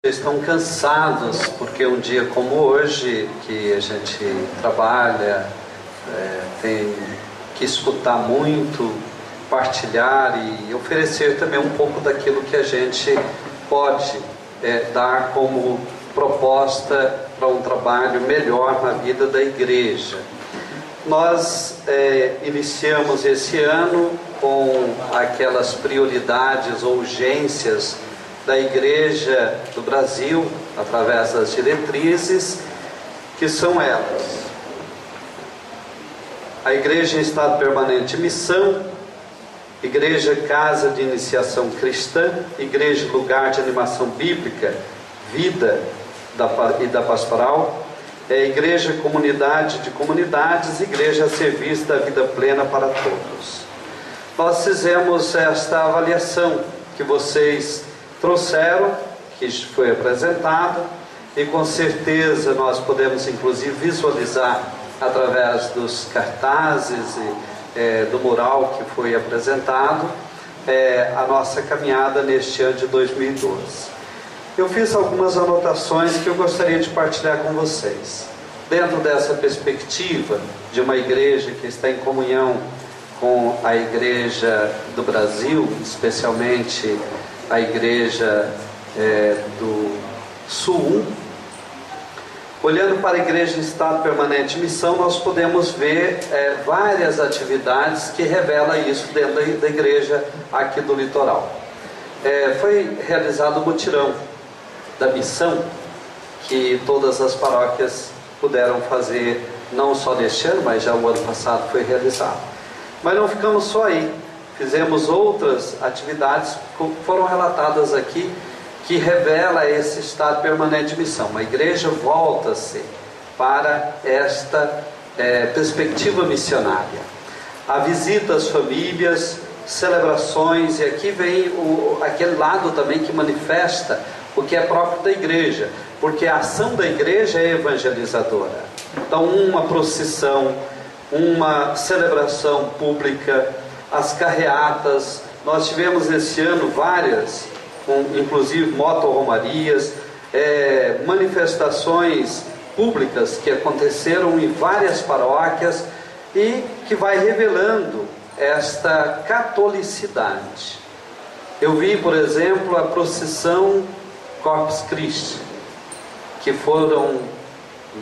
Estão cansados, porque um dia como hoje, que a gente trabalha, tem que escutar muito, partilhar e oferecer também um pouco daquilo que a gente pode dar como proposta para um trabalho melhor na vida da igreja. Nós iniciamos esse ano com aquelas prioridades ou urgências da Igreja do Brasil, através das diretrizes, que são elas: a Igreja em Estado Permanente de Missão, Igreja Casa de Iniciação Cristã, Igreja Lugar de Animação Bíblica, Vida e da Pastoral, Igreja Comunidade de Comunidades, Igreja a Serviço da Vida Plena para Todos. Nós fizemos esta avaliação que vocês trouxeram, que foi apresentado, e com certeza nós podemos inclusive visualizar através dos cartazes e do mural que foi apresentado a nossa caminhada neste ano de 2012. Eu fiz algumas anotações que eu gostaria de partilhar com vocês. Dentro dessa perspectiva de uma igreja que está em comunhão com a Igreja do Brasil, especialmente a Igreja do Sul, olhando para a Igreja em Estado Permanente de Missão, nós podemos ver várias atividades que revelam isso dentro da igreja aqui do litoral. Foi realizado o mutirão da missão, que todas as paróquias puderam fazer, não só neste ano, mas já o ano passado foi realizado. Mas não ficamos só aí. Fizemos outras atividades que foram relatadas aqui, que revela esse estado permanente de missão. A igreja volta-se para esta perspectiva missionária. Há visitas às famílias, celebrações, e aqui vem aquele lado também que manifesta o que é próprio da igreja, porque a ação da igreja é evangelizadora. Então, uma procissão, uma celebração pública, as carreatas, nós tivemos esse ano várias, inclusive motorromarias, manifestações públicas que aconteceram em várias paróquias e que vai revelando esta catolicidade. Eu vi, por exemplo, a procissão Corpus Christi, que foram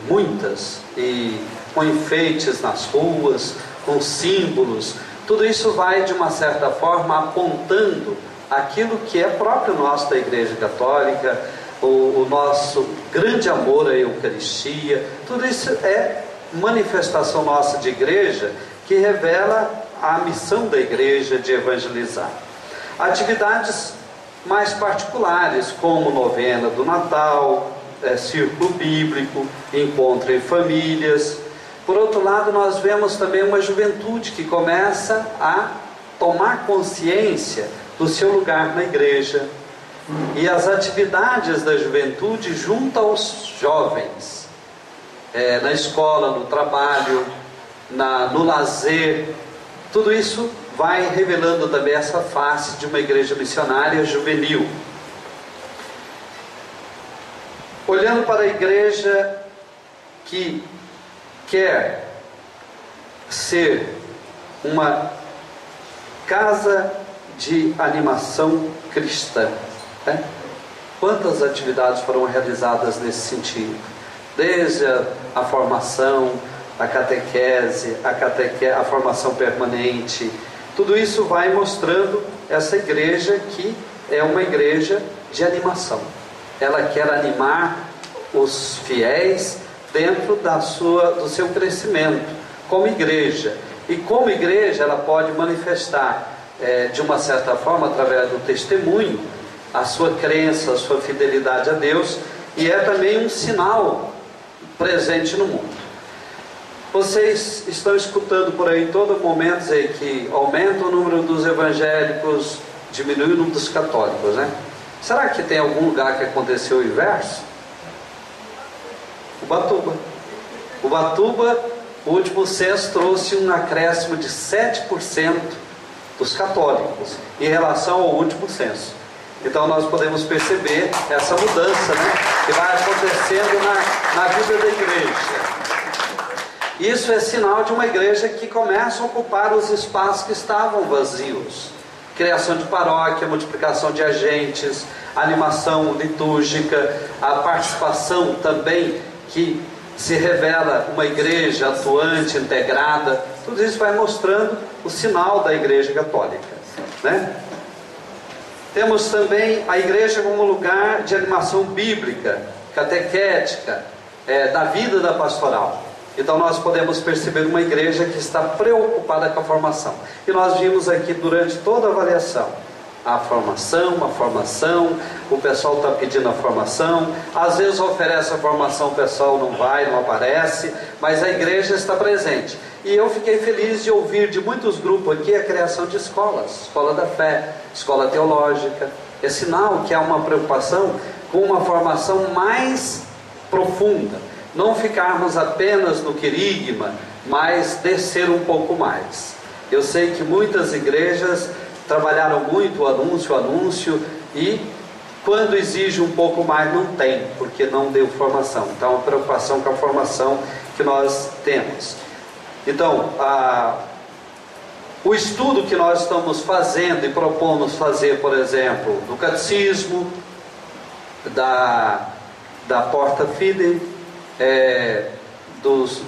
muitas, e com enfeites nas ruas, com símbolos. Tudo isso vai, de uma certa forma, apontando aquilo que é próprio nosso da Igreja Católica, o nosso grande amor à Eucaristia. Tudo isso é manifestação nossa de igreja, que revela a missão da igreja de evangelizar. Atividades mais particulares, como novena do Natal, círculo bíblico, encontro em famílias. Por outro lado, nós vemos também uma juventude que começa a tomar consciência do seu lugar na igreja. E as atividades da juventude junto aos jovens, na escola, no trabalho, no lazer, tudo isso vai revelando também essa face de uma igreja missionária juvenil. Olhando para a igreja que quer ser uma casa de animação cristã, Quantas atividades foram realizadas nesse sentido? Desde a formação, a catequese, a formação permanente, tudo isso vai mostrando essa igreja que é uma igreja de animação. Ela quer animar os fiéis dentro do seu crescimento como igreja. E como igreja ela pode manifestar de uma certa forma, através do testemunho, a sua crença, a sua fidelidade a Deus, e é também um sinal presente no mundo. Vocês estão escutando por aí todo momento dizer que aumenta o número dos evangélicos, diminui o número dos católicos, né? Será que tem algum lugar que aconteceu o inverso? Ubatuba, o último censo trouxe um acréscimo de 7% dos católicos em relação ao último censo. Então nós podemos perceber essa mudança, né, que vai acontecendo na vida da igreja. Isso é sinal de uma igreja que começa a ocupar os espaços que estavam vazios. Criação de paróquia, multiplicação de agentes, animação litúrgica, a participação também que se revela uma igreja atuante, integrada. Tudo isso vai mostrando o sinal da Igreja Católica, né? Temos também a igreja como lugar de animação bíblica, catequética, da vida da pastoral. Então nós podemos perceber uma igreja que está preocupada com a formação. E nós vimos aqui durante toda a avaliação, a formação, o pessoal está pedindo a formação, às vezes oferece a formação, o pessoal não vai, não aparece, mas a igreja está presente. E eu fiquei feliz de ouvir de muitos grupos aqui a criação de escolas, escola da fé, escola teológica. É sinal que há uma preocupação com uma formação mais profunda, não ficarmos apenas no querigma, mas descer um pouco mais. Eu sei que muitas igrejas trabalharam muito o anúncio, e quando exige um pouco mais não tem, porque não deu formação. Então a preocupação com a formação que nós temos. Então o estudo que nós estamos fazendo e propomos fazer, por exemplo, do catecismo, da Porta Fidei,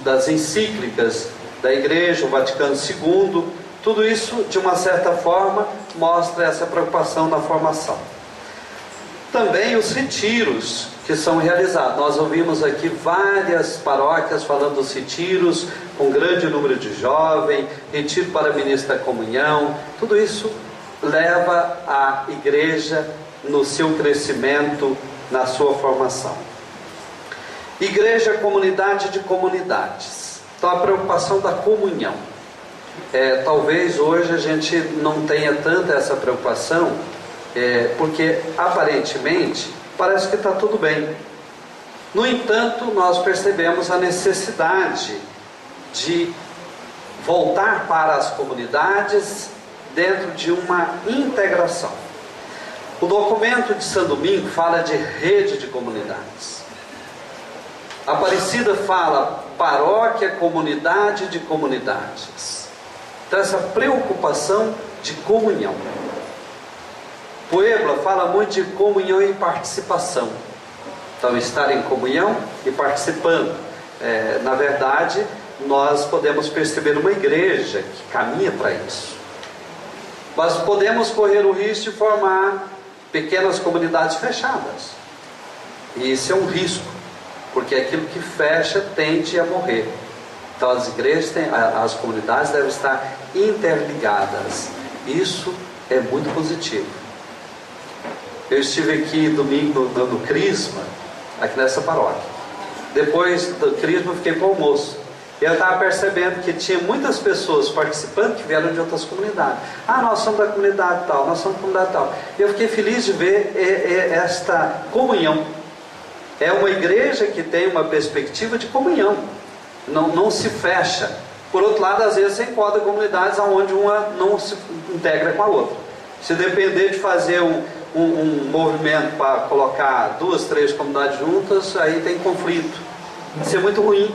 das encíclicas da Igreja, o Vaticano II, tudo isso, de uma certa forma, mostra essa preocupação na formação. Também os retiros que são realizados. Nós ouvimos aqui várias paróquias falando dos retiros, com grande número de jovens, retiro para ministro da comunhão. Tudo isso leva a igreja no seu crescimento, na sua formação. Igreja, comunidade de comunidades. Então a preocupação da comunhão. Talvez hoje a gente não tenha tanta essa preocupação, porque aparentemente parece que está tudo bem. No entanto, nós percebemos a necessidade de voltar para as comunidades dentro de uma integração. O documento de São Domingo fala de rede de comunidades. A Aparecida fala paróquia, comunidade de comunidades. Então essa preocupação de comunhão. Puebla fala muito de comunhão e participação. Então estar em comunhão e participando. Na verdade, nós podemos perceber uma igreja que caminha para isso. Mas podemos correr o risco de formar pequenas comunidades fechadas. E isso é um risco, porque aquilo que fecha tende a morrer. Então as igrejas, as comunidades devem estar interligadas. Isso é muito positivo. Eu estive aqui domingo no Crisma, aqui nessa paróquia. Depois do Crisma eu fiquei para o almoço. E eu estava percebendo que tinha muitas pessoas participando que vieram de outras comunidades. Nós somos da comunidade tal, nós somos da comunidade tal. E eu fiquei feliz de ver esta comunhão. É uma igreja que tem uma perspectiva de comunhão. Não se fecha. Por outro lado, às vezes você encontra comunidades onde uma não se integra com a outra. Se depender de fazer um movimento para colocar 2, 3 comunidades juntas, aí tem conflito. Isso é muito ruim.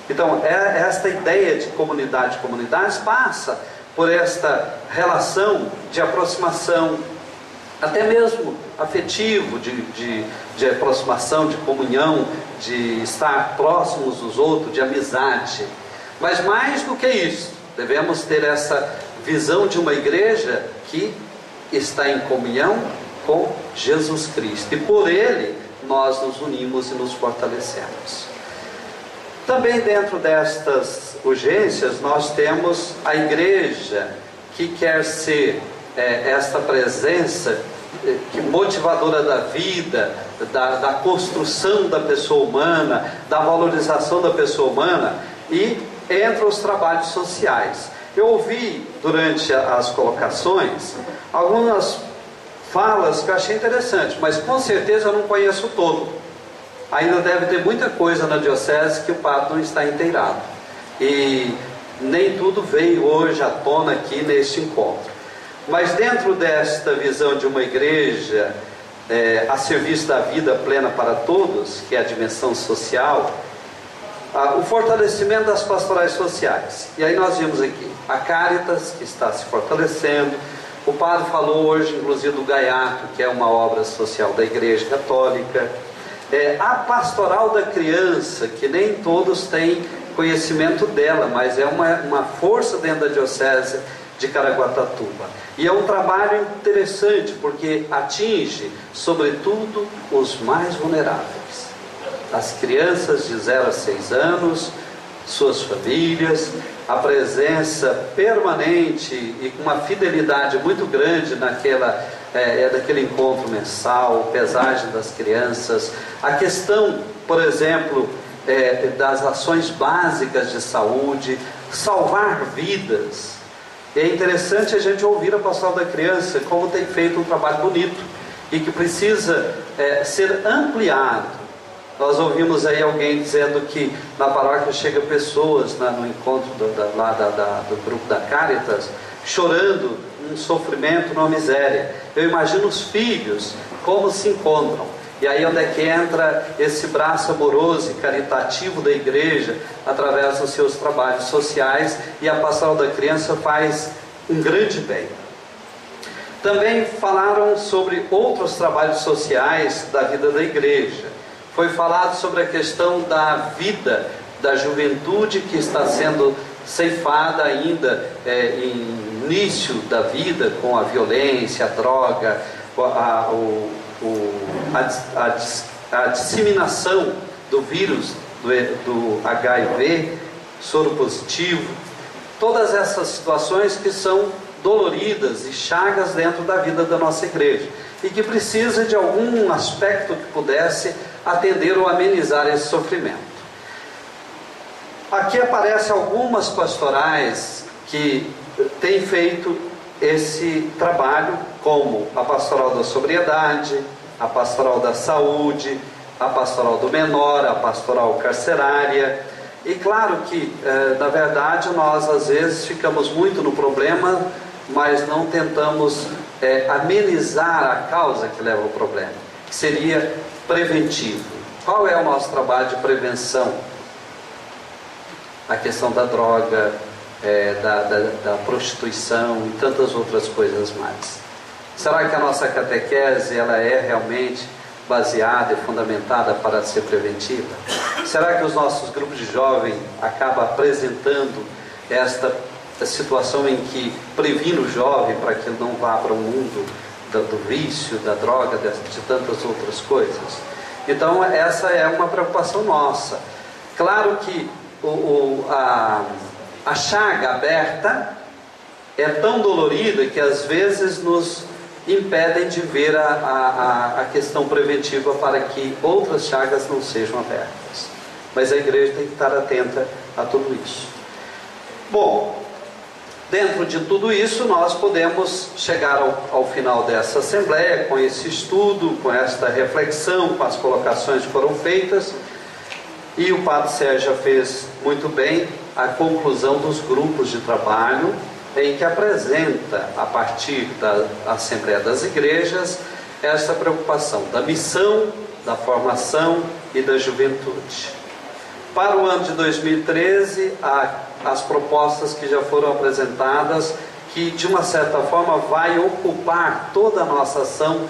Então, esta ideia de comunidades passa por esta relação de aproximação, até mesmo afetivo, de aproximação, de comunhão, de estar próximos dos outros, de amizade. Mas mais do que isso, devemos ter essa visão de uma igreja que está em comunhão com Jesus Cristo. E por Ele nós nos unimos e nos fortalecemos. Também dentro destas urgências nós temos a igreja que quer ser esta presença motivadora da vida, da construção da pessoa humana, da valorização da pessoa humana, e entra os trabalhos sociais. Eu ouvi durante as colocações algumas falas que eu achei interessantes, mas com certeza eu não conheço todo. Ainda deve ter muita coisa na diocese que o padre não está inteirado. E nem tudo veio hoje à tona aqui neste encontro. Mas dentro desta visão de uma igreja a serviço da vida plena para todos, que é a dimensão social, o fortalecimento das pastorais sociais. E aí nós vimos aqui a Caritas, que está se fortalecendo. O padre falou hoje, inclusive, do Gaiato, que é uma obra social da Igreja Católica. A pastoral da criança, que nem todos têm conhecimento dela, mas é uma força dentro da Diocese de Caraguatatuba. E é um trabalho interessante, porque atinge, sobretudo, os mais vulneráveis. As crianças de 0 a 6 anos, suas famílias, a presença permanente e com uma fidelidade muito grande daquele encontro mensal, pesagem das crianças, a questão, por exemplo, das ações básicas de saúde, salvar vidas. É interessante a gente ouvir a pastoral da criança, como tem feito um trabalho bonito e que precisa ser ampliado. Nós ouvimos aí alguém dizendo que na paróquia chega pessoas no encontro do grupo da Caritas, chorando um sofrimento, uma miséria. Eu imagino os filhos como se encontram. E aí onde é que entra esse braço amoroso e caritativo da igreja, através dos seus trabalhos sociais, e a pastoral da criança faz um grande bem. Também falaram sobre outros trabalhos sociais da vida da igreja. Foi falado sobre a questão da vida da juventude, que está sendo ceifada ainda em início da vida, com a violência, a droga, a disseminação do vírus do HIV, soro positivo, todas essas situações que são doloridas e chagas dentro da vida da nossa igreja, e que precisa de algum aspecto que pudesse atender ou amenizar esse sofrimento. Aqui aparecem algumas pastorais que têm feito esse trabalho, como a pastoral da sobriedade, a pastoral da saúde, a pastoral do menor, a pastoral carcerária. E claro que, na verdade, nós às vezes ficamos muito no problema, mas não tentamos amenizar a causa que leva ao problema, que seria preventivo. Qual é o nosso trabalho de prevenção? A questão da droga, da prostituição e tantas outras coisas mais. Será que a nossa catequese ela é realmente baseada e fundamentada para ser preventiva? Será que os nossos grupos de jovens acabam apresentando esta situação em que previne o jovem para que ele não vá para o mundo do vício, da droga, de tantas outras coisas? Então essa é uma preocupação nossa. Claro que a chaga aberta é tão dolorida que às vezes nos impedem de ver a questão preventiva para que outras chagas não sejam abertas. Mas a igreja tem que estar atenta a tudo isso. Bom, dentro de tudo isso nós podemos chegar ao final dessa assembleia com esse estudo, com esta reflexão, com as colocações que foram feitas. E o padre Sérgio fez muito bem a conclusão dos grupos de trabalho, em que apresenta, a partir da Assembleia das Igrejas, essa preocupação da missão, da formação e da juventude. Para o ano de 2013, as propostas que já foram apresentadas, que de uma certa forma vai ocupar toda a nossa ação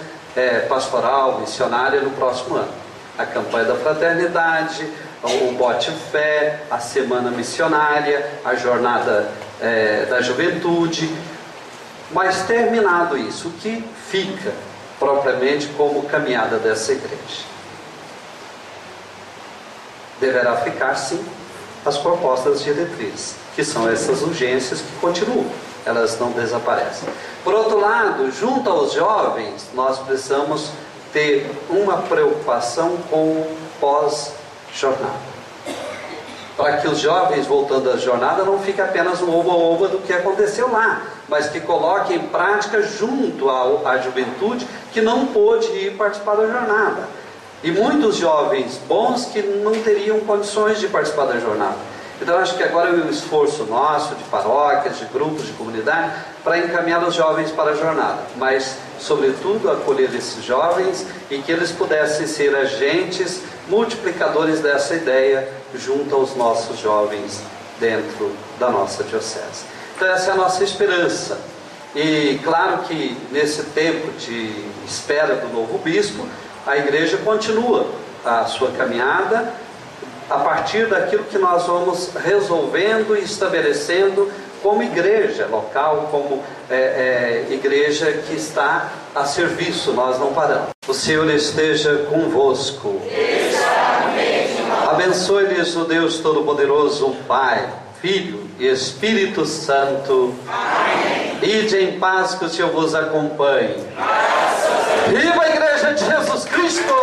pastoral, missionária no próximo ano. A campanha da fraternidade, o Bote Fé, a semana missionária, a jornada da juventude. Mas terminado isso, o que fica propriamente como caminhada dessa igreja? Deverá ficar sim as propostas diretrizes, que são essas urgências que continuam, elas não desaparecem. Por outro lado, junto aos jovens, nós precisamos ter uma preocupação com o pós-jornada, para que os jovens, voltando à jornada, não fiquem apenas no oba-oba do que aconteceu lá, mas que coloquem em prática junto à juventude que não pôde ir participar da jornada. E muitos jovens bons que não teriam condições de participar da jornada. Então eu acho que agora é um esforço nosso, de paróquias, de grupos, de comunidade, para encaminhar os jovens para a jornada, mas sobretudo acolher esses jovens e que eles pudessem ser agentes multiplicadores dessa ideia junto aos nossos jovens dentro da nossa diocese. Então essa é a nossa esperança. E claro que nesse tempo de espera do novo bispo, a igreja continua a sua caminhada a partir daquilo que nós vamos resolvendo e estabelecendo como igreja local, como igreja que está a serviço. Nós não paramos. O Senhor esteja convosco. Abençoe-lhes o Deus Todo-Poderoso, o Pai, Filho e Espírito Santo. Amém. Ide em paz, que o Senhor vos acompanhe. Viva a Igreja de Jesus Cristo!